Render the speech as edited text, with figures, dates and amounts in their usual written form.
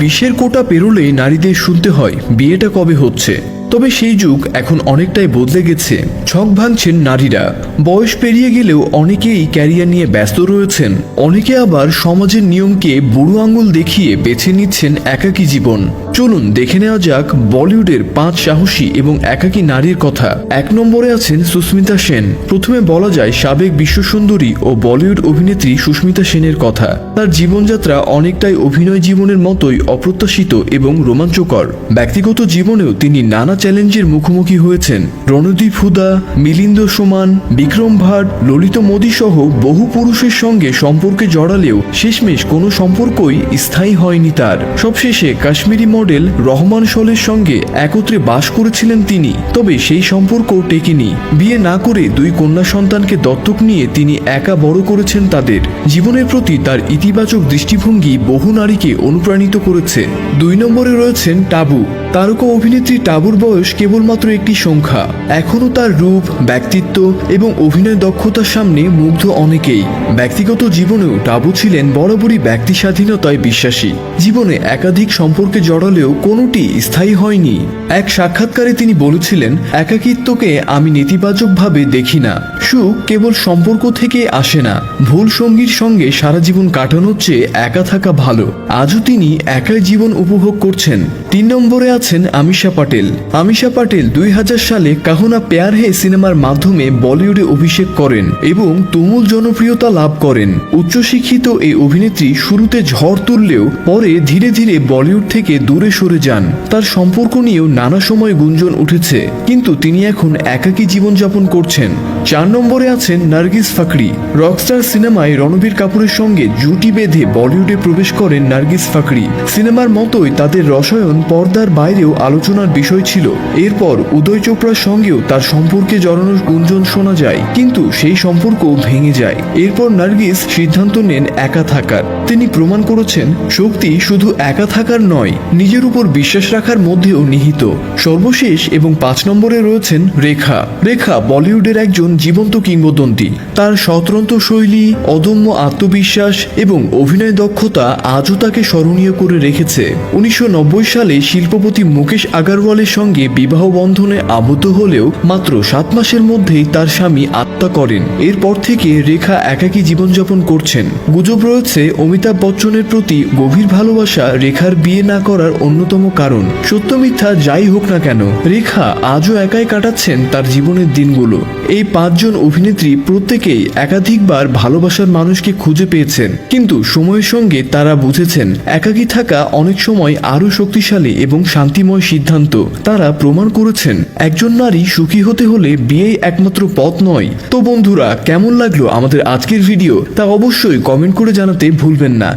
20-এর কোটা পেরোলেই নারীদের শুনতে হয় বিয়েটা কবে হচ্ছে। তবে সেই যুগ এখন অনেকটাই বদলে গেছে। ছক ভাঙছেন নারীরা। বয়স পেরিয়ে গেলেও অনেকেই ক্যারিয়ার নিয়ে ব্যস্ত রয়েছেন। অনেকে আবার সমাজের নিয়মকে বুড়ো আঙুল দেখিয়ে বেছে নিচ্ছেন একাকী জীবন। চলুন দেখে নেওয়া যাক বলিউডের 5 সাহসী এবং একাকী নারীর কথা। 1 নম্বরে আছেন সুস্মিতা সেন। প্রথমে বলা যায় সাবেক বিশ্বসুন্দরী ও বলিউড অভিনেত্রী সুস্মিতা সেনের কথা। তার জীবনযাত্রা অনেকটাই অভিনয় জীবনের মতোই অপ্রত্যাশিত এবং রোমাঞ্চকর। ব্যক্তিগত জীবনেও তিনি নানা চ্যালেঞ্জের মুখোমুখি হয়েছেন। রণদীপ হুদা, মিলিন্দ সোমান, বিক্রম ভাট, ললিত মোদী সহ বহু পুরুষের সঙ্গে সম্পর্কে জড়ালেও শেষমেশ কোনো সম্পর্কই স্থায়ী হয়নি তার। সবশেষে কাশ্মীরি মডেল রহমান শোলের সঙ্গে একত্রে বাস করেছিলেন তিনি। তবে সেই সম্পর্ক টেকেনি। বিয়ে না করে 2 কন্যা সন্তানকে দত্তক নিয়ে তিনি একা বড় করেছেন তাদের। জীবনের প্রতি তার ইতিবাচক দৃষ্টিভঙ্গি বহু নারীকে অনুপ্রাণিত করেছে। 2 নম্বরে রয়েছেন টাবু। তারকা অভিনেত্রী টাবুর বয়স কেবলমাত্র একটি সংখ্যা। এখনও তার রূপ, ব্যক্তিত্ব এবং অভিনয় দক্ষতার সামনে মুগ্ধ অনেকেই। ব্যক্তিগত জীবনেও টাবু ছিলেন বরাবরই ব্যক্তি স্বাধীনতায় বিশ্বাসী। জীবনে একাধিক সম্পর্কে জড়ালেও কোনোটি স্থায়ী হয়নি। এক সাক্ষাৎকারে তিনি বলেছিলেন, একাকিত্বকে আমি নেতিবাচকভাবে দেখি না। সুখ কেবল সম্পর্ক থেকে আসে না। ভুল সঙ্গীর সঙ্গে সারা জীবন কাটানোর চেয়ে একা থাকা ভালো। আজও তিনি একাই জীবন উপভোগ করছেন। 3 নম্বরে আছেন আমিষা পাটেল। আমিষা পাটেল 2000 সালে কাহো না প্যার হে সিনেমার মাধ্যমে বলিউডে অভিষেক করেন এবং তুমুল জনপ্রিয়তা লাভ করেন। উচ্চশিক্ষিত এই অভিনেত্রী শুরুতে ঝড় তুললেও পরে ধীরে ধীরে বলিউড থেকে দূরে সরে যান। তার সম্পর্ক নিয়েও নানা সময় গুঞ্জন উঠেছে, কিন্তু তিনি এখন একাকী জীবনযাপন করছেন। 4 নম্বরে আছেন নার্গিস ফাকরি। রকস্টার সিনেমায় রণবীর কাপুরের সঙ্গে জুটি বেঁধে বলিউডে প্রবেশ করেন নার্গিস ফাকরি। সিনেমার মতোই তাদের রসায়ন পর্দার বাইরেও আলোচনার বিষয় ছিল। এরপর উদয় চোপড়ার সঙ্গেও তার সম্পর্কে জড়ানোর গুঞ্জন শোনা যায়, কিন্তু সেই সম্পর্ক ভেঙে যায়। এরপর নার্গিস সিদ্ধান্ত নেন একা থাকার। তিনি প্রমাণ করেছেন শক্তি শুধু একা থাকার নয়, নিজের উপর বিশ্বাস রাখার মধ্যেও নিহিত। সর্বশেষ এবং 5 নম্বরে রয়েছেন রেখা। রেখা বলিউডের একজন জীবন্ত কিংবদন্তি। তার স্বতন্ত্র শৈলী, অদম্য আত্মবিশ্বাস এবং অভিনয় দক্ষতা আজও তাকে স্মরণীয় করে রেখেছে। 1990 সালে শিল্পপতি মুকেশ আগারওয়ালের সঙ্গে বিবাহ বন্ধনে আবদ্ধ হলেও মাত্র 7 মাসের মধ্যেই তার স্বামী আত্মহত্যা করেন। এরপর থেকে রেখা একাকী জীবনযাপন করছেন। গুজব রয়েছে অমিতাভ বচ্চনের প্রতি গভীর ভালোবাসা রেখার বিয়ে না করার অন্যতম কারণ। সত্য মিথ্যা যাই হোক না কেন, রেখা আজও একাই কাটাচ্ছেন তার জীবনের দিনগুলো। এই 5 জন অভিনেত্রী প্রত্যেকেই একাধিকবার ভালোবাসার মানুষকে খুঁজে পেয়েছেন, কিন্তু সময়ের সঙ্গে তারা বুঝেছেন একাকী থাকা অনেক সময় আরও শক্তিশালী এবং শান্তিময় সিদ্ধান্ত। তারা প্রমাণ করেছেন একজন নারী সুখী হতে হলে বিয়েই একমাত্র পথ নয়। তো বন্ধুরা, কেমন লাগলো আমাদের আজকের ভিডিও তা অবশ্যই কমেন্ট করে জানাতে ভুলবেন না।